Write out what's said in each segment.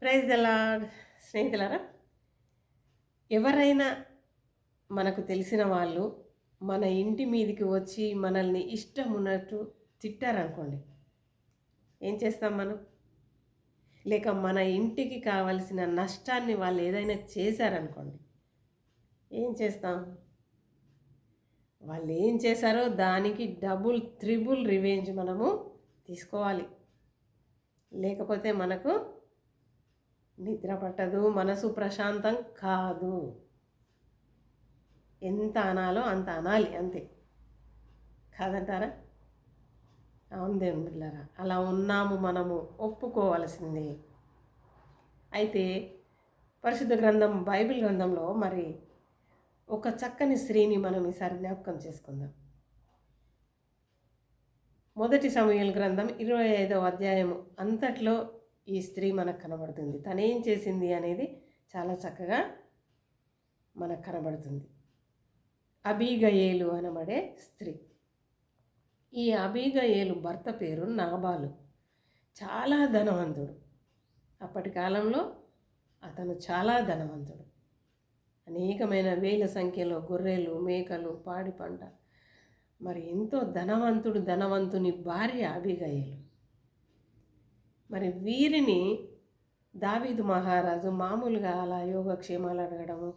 Praise the lord. స్నేహితులారా, ఎవరైనా మనకు తెలిసిన వాళ్ళు మన ఇంటి మీదికి వచ్చి మనల్ని ఇష్టం ఉన్నట్టు తిట్టారనుకోండి, ఏం చేస్తాం మనం? లేక మన ఇంటికి కావలసిన నష్టాన్ని వాళ్ళు ఏదైనా చేశారనుకోండి, ఏం చేస్తాం? వాళ్ళు ఏం చేశారో దానికి డబుల్ త్రిబుల్ రివెంజ్ మనము తీసుకోవాలి. లేకపోతే మనకు నిద్ర పట్టదు, మనసు ప్రశాంతం కాదు. ఎంత అనాలో అంత అనాలి, అంతే. కాదంటారా? అవును దేవుని బిడ్డలారా, అలా ఉన్నాము, మనము ఒప్పుకోవలసిందే. అయితే పరిశుద్ధ గ్రంథం బైబిల్ గ్రంథంలో మరి ఒక చక్కని స్త్రీని మనం ఈసారి జ్ఞాపకం చేసుకుందాం. మొదటి సమూయేలు గ్రంథం 25వ అధ్యాయము అంతట్లో ఈ స్త్రీ మనకు కనబడుతుంది. తనేం చేసింది అనేది చాలా చక్కగా మనకు కనబడుతుంది. అబీగయేలు అనబడే స్త్రీ. ఈ అబీగయేలు భర్త పేరు నాబాలు. చాలా ధనవంతుడు. అప్పటి కాలంలో అతను చాలా ధనవంతుడు. అనేకమైన వేల సంఖ్యలో గొర్రెలు, మేకలు, పాడి పంట, మరి ఎంతో ధనవంతుని భార్య అబీగయేలు. మరి వీరిని దావీదు మహారాజు మామూలుగా అలా యోగక్షేమాలు అడగడము,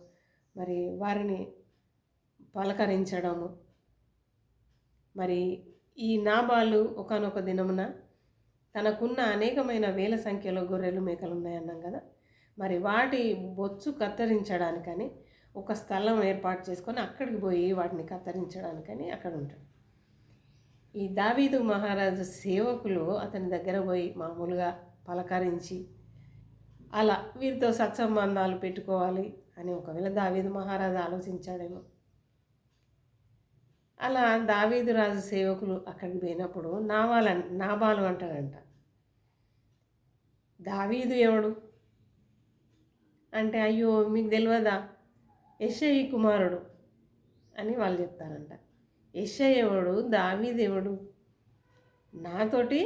మరి వారిని పలకరించడము. మరి ఈ నాబాలు ఒకానొక దినమున తనకున్న అనేకమైన వేల సంఖ్యలో గొర్రెలు, మేకలు ఉన్నాయన్నాం కదా, మరి వాటి బొచ్చు కత్తిరించడానికని ఒక స్థలం ఏర్పాటు చేసుకొని అక్కడికి పోయి వాటిని కత్తిరించడానికని అక్కడ ఉంటాడు. ఈ దావీదు మహారాజు సేవకులు అతని దగ్గర పోయి మామూలుగా పలకరించి అలా వీరితో సత్సంబంధాలు పెట్టుకోవాలి అని ఒకవేళ దావీదు మహారాజు ఆలోచించాడేమో. అలా దావీదు రాజు సేవకులు అక్కడికి పోయినప్పుడు నాబాలు అంటాడంట, దావీదు ఎవడు అంటే, అయ్యో మీకు తెలియదా, యెషయి కుమారుడు అని వాళ్ళు చెప్తారంట. యెషయి ఎవడు, దావీదు ఎవడు, నాతోటి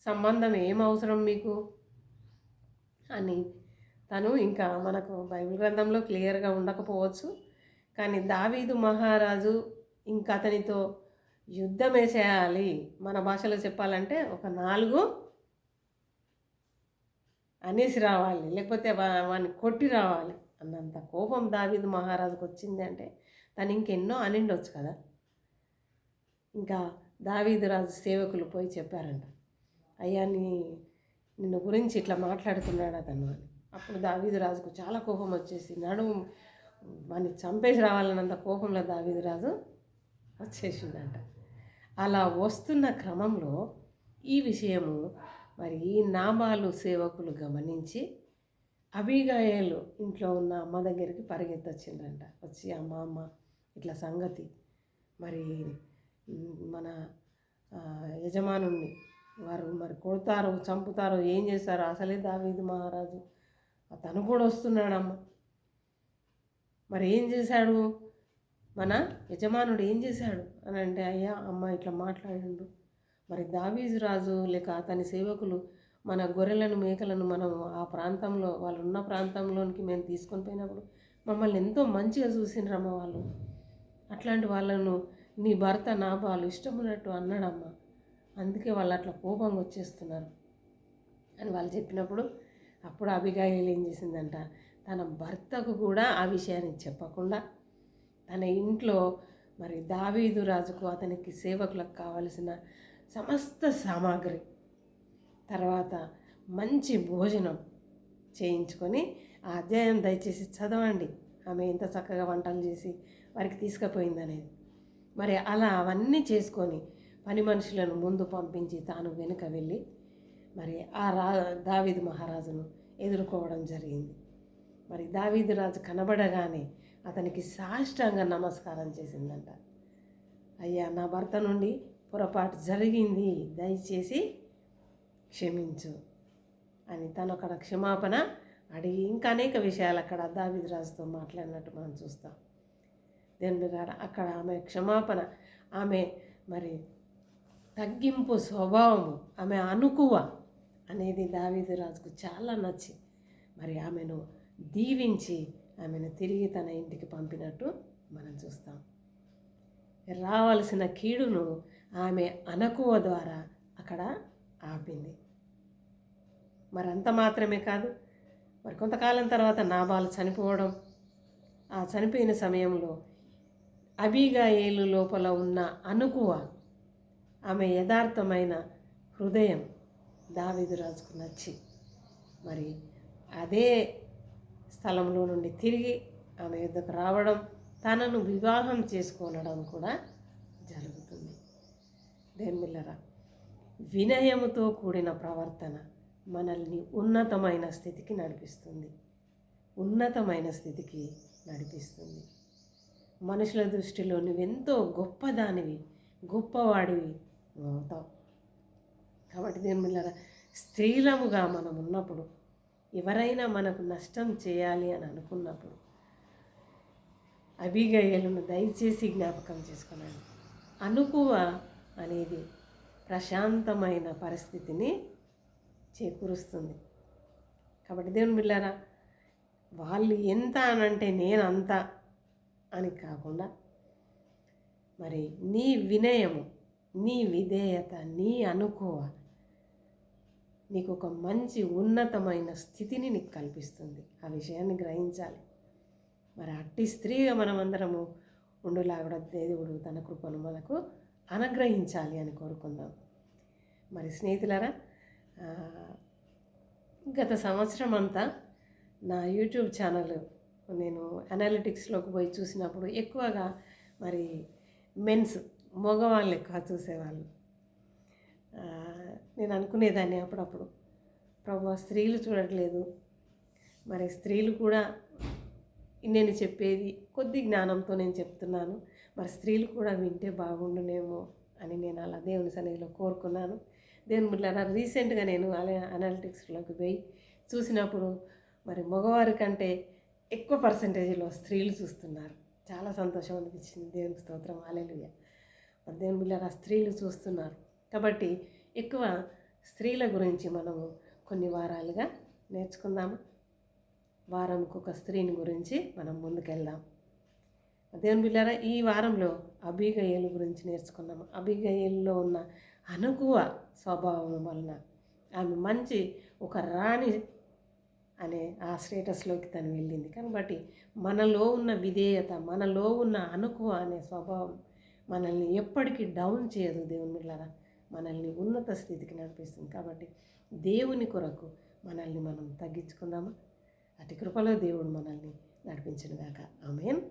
సంబంధం ఏం అవసరం మీకు అని తను ఇంకా మనకు బైబిల్ గ్రంథంలో క్లియర్గా ఉండకపోవచ్చు, కానీ దావీదు మహారాజు ఇంకా అతనితో యుద్ధమే చేయాలి, మన భాషలో చెప్పాలంటే ఒక 4 అనేసి రావాలి, లేకపోతే వాడిని కొట్టి రావాలి అన్నంత కోపం దావీదు మహారాజుకు వచ్చింది. అంటే తను ఇంకెన్నో అనిండొచ్చు కదా. ఇంకా దావీదు రాజు సేవకులు పోయి చెప్పారంట, అయ్యా నిన్ను గురించి ఇట్లా మాట్లాడుతున్నాడు అతను అని. అప్పుడు దావీదు రాజుకు చాలా కోపం వచ్చేసి వాడిని చంపేసి రావాలన్నంత కోపంలో దావీదు రాజు వచ్చేసిందంట. అలా వస్తున్న క్రమంలో ఈ విషయము మరి ఈ నాబాలు సేవకులు గమనించి అబీగయేలు ఇంట్లో ఉన్న అమ్మ దగ్గరికి పరిగెత్తొచ్చిందంట. వచ్చి అమ్మ ఇట్లా సంగతి, మరి మన యజమానుణ్ణి వారు మరి కొడతారో చంపుతారో ఏం చేస్తారో, అసలే దావీదు మహారాజు తను కూడా వస్తున్నాడమ్మ, మరి ఏం చేశాడు మన యజమానుడు, ఏం చేశాడు అని అంటే, అయ్యా అమ్మ ఇట్లా మాట్లాడిండు, మరి దావీదు రాజు లేక అతని సేవకులు మన గొర్రెలను, మేకలను మనం ఆ ప్రాంతంలో వాళ్ళు ఉన్న ప్రాంతంలోనికి మేము తీసుకొని పోయినప్పుడు మమ్మల్ని ఎంతో మంచిగా చూసిండ్రమ్మ వాళ్ళు, అట్లాంటి వాళ్ళను నీ భర్త నాబాలు ఇష్టం ఉన్నట్టు అన్నాడమ్మ, అందుకే వాళ్ళు అట్లా కోపంగా వచ్చేస్తున్నారు అని వాళ్ళు చెప్పినప్పుడు, అప్పుడు అబీగయేలు ఏం చేసిందంట, తన భర్తకు కూడా ఆ విషయాన్ని చెప్పకుండా తన ఇంట్లో మరి దావీదు రాజుకు అతనికి సేవకులకు కావలసిన సమస్త సామాగ్రి, తర్వాత మంచి భోజనం చేయించుకొని, ఆ అధ్యాయం దయచేసి చదవండి, ఆమె ఎంత చక్కగా వంటలు చేసి వారికి తీసుకుపోయిందనేది. మరి అలా అవన్నీ చేసుకొని పని మనుషులను ముందు పంపించి తాను వెనుక వెళ్ళి మరి ఆ దావీదు మహారాజును ఎదుర్కోవడం జరిగింది. మరి దావీదు రాజు కనబడగానే అతనికి సాష్టాంగ నమస్కారం చేసిందంట. అయ్యా నా భర్త నుండి పొరపాటు జరిగింది, దయచేసి క్షమించు అని తను అక్కడ క్షమాపణ అడిగి ఇంకా అనేక విషయాలు అక్కడ దావీదు రాజుతో మాట్లాడినట్టు మనం చూస్తాం. దేవుని గారు అక్కడ ఆమె క్షమాపణ, ఆమె మరి తగ్గింపు స్వభావము, ఆమె అనుకువ అనేది దావీదు రాజుకు చాలా నచ్చి మరి ఆమెను దీవించి ఆమెను తిరిగి తన ఇంటికి పంపినట్టు మనం చూస్తాం. రావలసిన కీడును ఆమె అణకువ ద్వారా అక్కడ ఆపింది. మరి అంత మాత్రమే కాదు, మరి కొంతకాలం తర్వాత నాబాలు చనిపోవడం, ఆ చనిపోయిన సమయంలో అబీగయీలు లోపల ఉన్న అణకువ, ఆమె యథార్థమైన హృదయం దావీదు రాజుకు నచ్చి మరి అదే స్థలంలో నుండి తిరిగి ఆమె యుద్ధకు రావడం, తనను వివాహం చేసుకోనడం కూడా జరుగుతుంది. దేవునిరా, వినయముతో కూడిన ప్రవర్తన మనల్ని ఉన్నతమైన స్థితికి నడిపిస్తుంది. ఉన్నతమైన స్థితికి నడిపిస్తుంది. మనుషుల దృష్టిలో నువ్వెంతో గొప్పదానివి, గొప్పవాడివి అవుతావు. కాబట్టి దేవునిరా, స్త్రీలముగా మనం ఉన్నప్పుడు, ఎవరైనా మనకు నష్టం చేయాలి అని అనుకున్నప్పుడు అబీగయీలును దయచేసి జ్ఞాపకం చేసుకున్నాను. అణకువ అనేది ప్రశాంతమైన పరిస్థితిని చేకూరుస్తుంది. కాబట్టి దేవుని బిడ్డలారా, వాళ్ళు ఎంత అనంటే నేను అంత అని కాకుండా, మరి నీ వినయము, నీ విధేయత, నీ అణకువ నీకు ఒక మంచి ఉన్నతమైన స్థితిని నీకు కల్పిస్తుంది. ఆ విషయాన్ని గ్రహించాలి. మరి అట్టి స్త్రీగా మనమందరము ఉండులాగా దేవుడు తన కృపను మనకు అనుగ్రహించాలి అని కోరుకుందాం. మరి స్నేహితులారా, గత సంవత్సరం అంతా నా యూట్యూబ్ ఛానల్ నేను అనాలిటిక్స్లోకి పోయి చూసినప్పుడు ఎక్కువగా మరి మగవాళ్ళు ఎక్కువ చూసేవాళ్ళు. నేను అనుకునేదాన్ని అప్పుడప్పుడు, ప్రభు స్త్రీలు చూడట్లేదు, మరి స్త్రీలు కూడా నేను చెప్పేది కొద్ది జ్ఞానంతో నేను చెప్తున్నాను, మరి స్త్రీలు కూడా వింటే బాగుండునేమో అని నేను అలా దేవుని సన్నిధిలో కోరుకున్నాను. దేవుని బిడ్డలారా, రీసెంట్గా నేను అనాలిటిక్స్లోకి పోయి చూసినప్పుడు మరి మగవారి కంటే ఎక్కువ పర్సంటేజ్లో స్త్రీలు చూస్తున్నారు. చాలా సంతోషం అనిపించింది. దేవునికి స్తోత్రం, హల్లెలూయా. మరి దేవుని బిడ్డలారా, స్త్రీలు చూస్తున్నారు కాబట్టి ఎక్కువ స్త్రీల గురించి మనము కొన్ని వారాలుగా నేర్చుకుందాము. వారంకి ఒక స్త్రీని గురించి మనం ముందుకెళ్దాం. దేవుని బిడ్డలారా, ఈ వారంలో అబీగయీలు గురించి నేర్చుకున్నాము. అబీగయీలులో ఉన్న అణకువ స్వభావం వలన ఆమె మంచి ఒక రాణి అనే ఆ స్టేటస్లోకి తను వెళ్ళింది. కాబట్టి మనలో ఉన్న విధేయత, మనలో ఉన్న అణకువ అనే స్వభావం మనల్ని ఎప్పటికీ డౌన్ చేయదు. దేవుని బిడ్డలారా, మనల్ని ఉన్నత స్థితికి నడిపిస్తుంది. కాబట్టి దేవుని కొరకు మనల్ని మనం తగ్గించుకుందామా? అటు కృపలో దేవుడు మనల్ని నడిపించునుగాక. ఆమేన్.